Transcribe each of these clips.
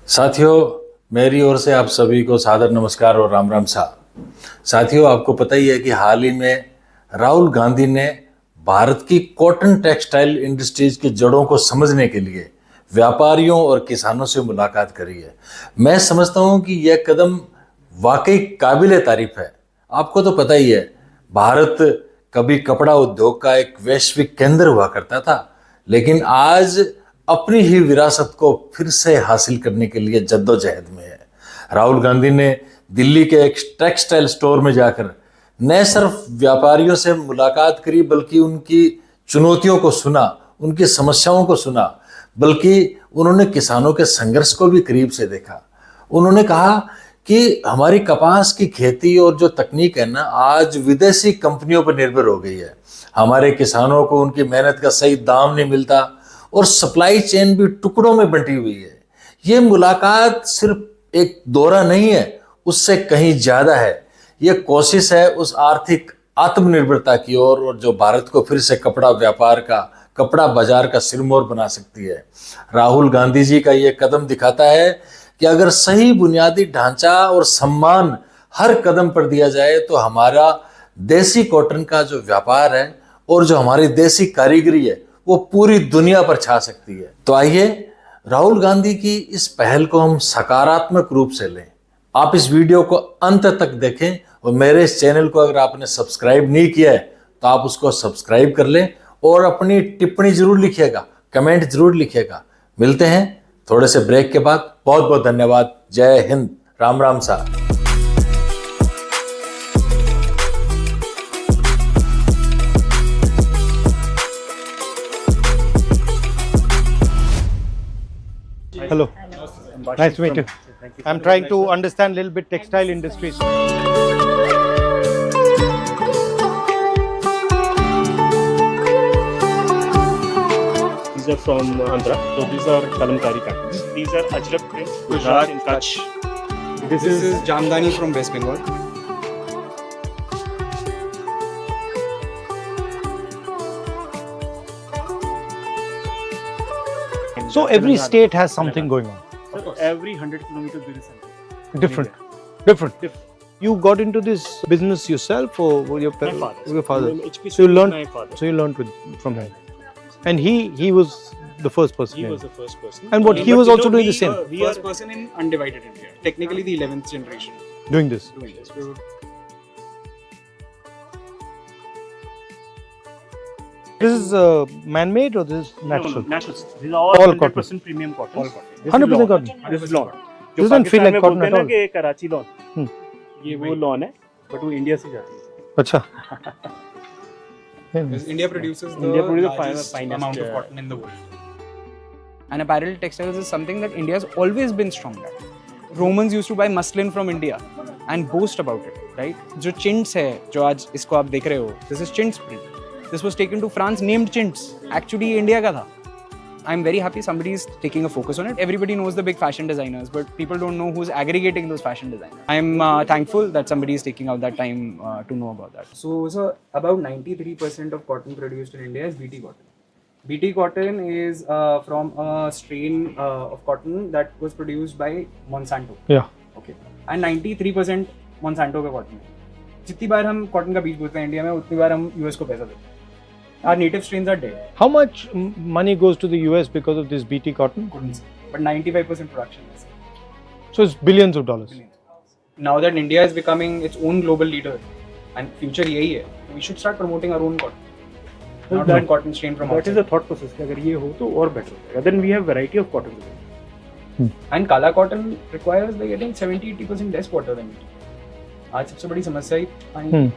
साथियों, मेरी ओर से आप सभी को सादर नमस्कार और राम राम सा। साथियों, आपको पता ही है कि हाल ही में राहुल गांधी ने भारत की कॉटन टेक्सटाइल इंडस्ट्रीज की जड़ों को समझने के लिए व्यापारियों और किसानों से मुलाकात करी है। मैं समझता हूं कि यह कदम वाकई काबिले तारीफ है। आपको तो पता ही है, भारत कभी कपड़ा उद्योग का एक वैश्विक केंद्र हुआ करता था, लेकिन आज अपनी ही विरासत को फिर से हासिल करने के लिए जद्दोजहद में है। राहुल गांधी ने दिल्ली के एक टेक्सटाइल स्टोर में जाकर न सिर्फ व्यापारियों से मुलाकात करी, बल्कि उनकी चुनौतियों को सुना, उनकी समस्याओं को सुना, बल्कि उन्होंने किसानों के संघर्ष को भी करीब से देखा। उन्होंने कहा कि हमारी कपास की खेती और जो तकनीक है ना, आज विदेशी कंपनियों पर निर्भर हो गई है। हमारे किसानों को उनकी मेहनत का सही दाम नहीं मिलता और सप्लाई चेन भी टुकड़ों में बंटी हुई है। ये मुलाकात सिर्फ एक दौरा नहीं है, उससे कहीं ज्यादा है। ये कोशिश है उस आर्थिक आत्मनिर्भरता की ओर, और जो भारत को फिर से कपड़ा व्यापार का, कपड़ा बाजार का सिरमौर बना सकती है। राहुल गांधी जी का ये कदम दिखाता है कि अगर सही बुनियादी ढांचा और सम्मान हर कदम पर दिया जाए तो हमारा देसी कॉटन का जो व्यापार है और जो हमारी देसी कारीगरी है वो पूरी दुनिया पर छा सकती है। तो आइए राहुल गांधी की इस पहल को हम सकारात्मक रूप से लें। आप इस वीडियो को अंत तक देखें और मेरे इस चैनल को अगर आपने सब्सक्राइब नहीं किया है तो आप उसको सब्सक्राइब कर लें और अपनी टिप्पणी जरूर लिखिएगा, कमेंट जरूर लिखिएगा। मिलते हैं थोड़े से ब्रेक के बाद। बहुत बहुत धन्यवाद। जय हिंद, राम राम सा। Hello. Nice to meet you. I'm trying to understand a little bit textile industries. These are from Andhra. So these are kalamkari patterns. These are Ajrak print, Gujarat in Kutch. This is Jamdani from West Bengal. So every state has something going on. So every 100 kilometers there is something. Different. You got into this business yourself or your My father. Your father. HPC So you learned. my father. So you learned from him. And he was the first person. He in. was the first person. And what he was also doing the same. We First are person in undivided India. Technically the 11th generation Doing this. doing this. This is man-made or this is natural? natural. These are all 100% cotton. premium cotton. All cotton. This is 100% lawn. cotton. This is lawn. This doesn't feel like cotton at all. कि Karachi lawn, ये वो lawn है, but वो India से जाती है। अच्छा. Because India produces the India produces the largest finest, amount of yeah. cotton in the world. And apparel textiles is something that India has always been strong at. Romans used to buy muslin from India and boast about it, right? जो chintz है, जो आज इसको आप देख रहे हो, this is chintz print. This was taken to France, named chintz. Actually, India का था. I'm very happy somebody is taking a focus on it. Everybody knows the big fashion designers, but people don't know who's aggregating those fashion designers. I'm thankful that somebody is taking out that time to know about that. So about 93% of cotton produced in India is BT cotton. BT cotton is from a strain of cotton that was produced by Monsanto. Yeah. Okay. And 93% Monsanto का cotton है. जितनी बार हम cotton का बीज बोते हैं India में, उतनी बार हम US को पैसा देते हैं. Our native strains are dead. How much money goes to the US because of this BT cotton? Couldn't say. But 95% production is. So it's billions of dollars. Now that India is becoming its own global leader and future यही है, we should start promoting our own cotton. Not that cotton strain from That is outside. the thought process कि अगर ये हो तो और better हो जाएगा. Then we have variety of cotton. And Kala cotton requires like I think 70-80% less water than it. आज सबसे बड़ी समस्या ही पानी.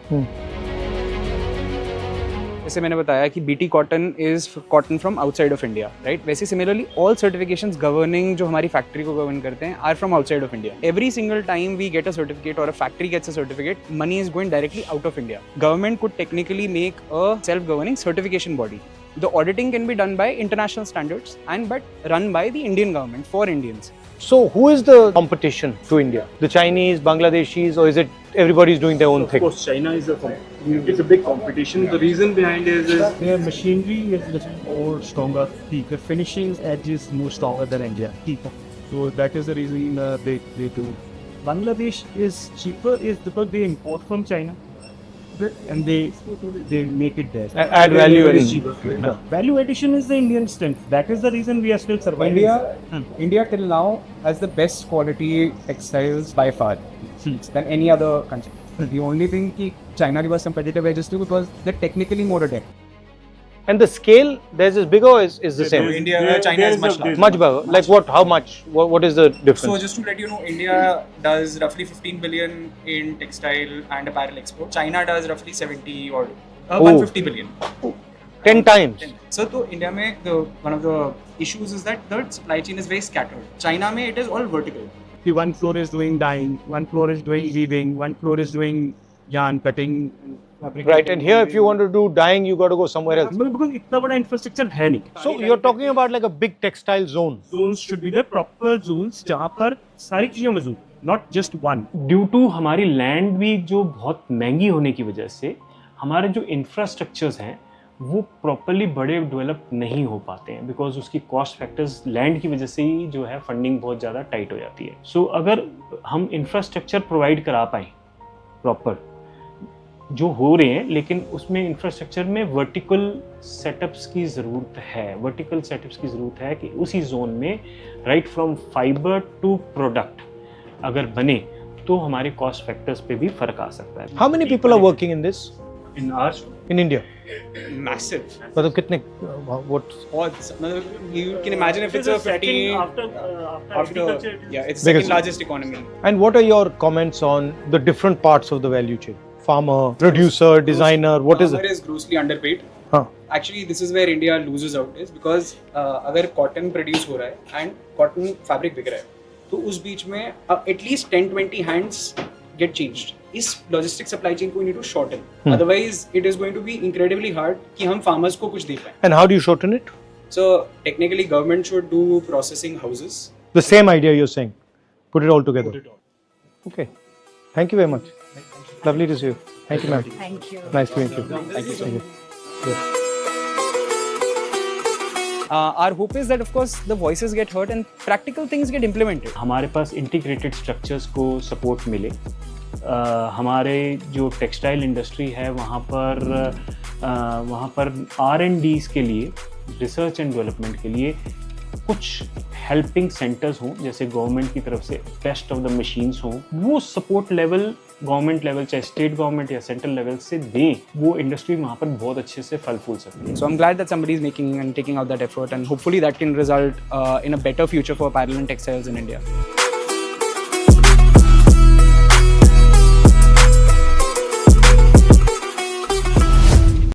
जैसे मैंने बताया कि BT cotton is cotton from outside of India, right? वैसे सिमिलरली ऑल सर्टिफिकेशंस गवर्निंग जो हमारी फैक्ट्री को गवर्न करते हैं are from outside of India. Every single time we get a certificate और a factory gets a certificate, money is going directly out of India. Government could technically make a self governing certification body. The auditing can be done by international standards but run by the Indian government for Indians. So who is the competition to India? The Chinese, Bangladeshis, or is it everybody is doing their own Of thing? course, China is it's a big competition. The reason behind is Their machinery is little more stronger, thicker. Finishing edge is more stronger than India. Thicker. So that is the reason they do. Bangladesh is cheaper is because they import from China, and they make it there. Add value It is and- cheaper. Value addition is the Indian strength. That is the reason we are still surviving. India till now has the best quality textiles by far than any other country. The only thing कि China was competitive edges too because they're technically more adept. And the scale, theirs is bigger or is the same? China is much larger. Much bigger. Like what? How much? What is the difference? So just to let you know, India does roughly 15 billion in textile and apparel export. China does roughly 70 or 150 billion. 10 times. So to India mein, one of the issues is that the supply chain is very scattered. China mein, it is all vertical. The one floor is doing dyeing, one floor is doing weaving, one floor is doing yarn cutting. Right. And here, if you want to do dyeing, you got to go somewhere else. Because इतना बड़ा infrastructure है नहीं. So you're talking about like a big textile zone. Zones should be the proper zones जहाँ पर सारी चीजें मौजूद, not just one. Due to हमारी land भी जो बहुत महंगी होने की वजह से हमारे जो infrastructures हैं वो प्रॉपरली बड़े डेवलप नहीं हो पाते हैं बिकॉज उसकी कॉस्ट फैक्टर्स लैंड की वजह से ही जो है फंडिंग बहुत ज़्यादा टाइट हो जाती है. सो अगर हम इंफ्रास्ट्रक्चर प्रोवाइड करा पाएँ प्रॉपर जो हो रहे हैं, लेकिन उसमें इंफ्रास्ट्रक्चर में वर्टिकल सेटअप्स की ज़रूरत है. वर्टिकल सेटअप्स की ज़रूरत है कि उसी जोन में right from fibre to product अगर बने तो हमारे कॉस्ट फैक्टर्स पे भी फ़र्क आ सकता है. How many people are working in this in our in India? Massive. मतलब कितने? What? Odds. You can imagine if it's a 50 after after yeah, it's Biggest second one. largest economy. And what are your comments on the different parts of the value chain? Farmer, producer, designer. What is Farmer it? is grossly underpaid. Huh. Actually, this is where India loses out is because अगर cotton produce हो रहा है and cotton fabric बिक रहा है तो उस बीच में at least 10-20 hands get changed. इस logistic supply chain को we need to shorten. Otherwise, it is going to be incredibly hard कि हम farmers को कुछ दे पाएं. And how do you shorten it? So technically, government should do processing houses. The same idea you're saying. Put it all together. Okay. Thank you very much. Lovely to see you. Thank you, ma'am. Thank you. Nice to meet you. Thank you so much. Our hope is that, of course, the voices get heard and practical things get implemented. हमारे पास integrated structures को support मिले. हमारे जो textile industry है वहाँ पर R&Ds के लिए, रिसर्च एंड डेवलपमेंट के लिए कुछ हेल्पिंग सेंटर्स हों, जैसे गवर्नमेंट की तरफ से बेस्ट ऑफ द मशीन्स हों. वो सपोर्ट लेवल गवर्नमेंट लेवल चाहे स्टेट गवर्नमेंट या सेंट्रल लेवल से दें, वो इंडस्ट्री वहाँ पर बहुत अच्छे से फल फूल सकती है. So I'm glad that somebody is making and taking out that effort, and hopefully that can result in a better future for apparel and textiles in India.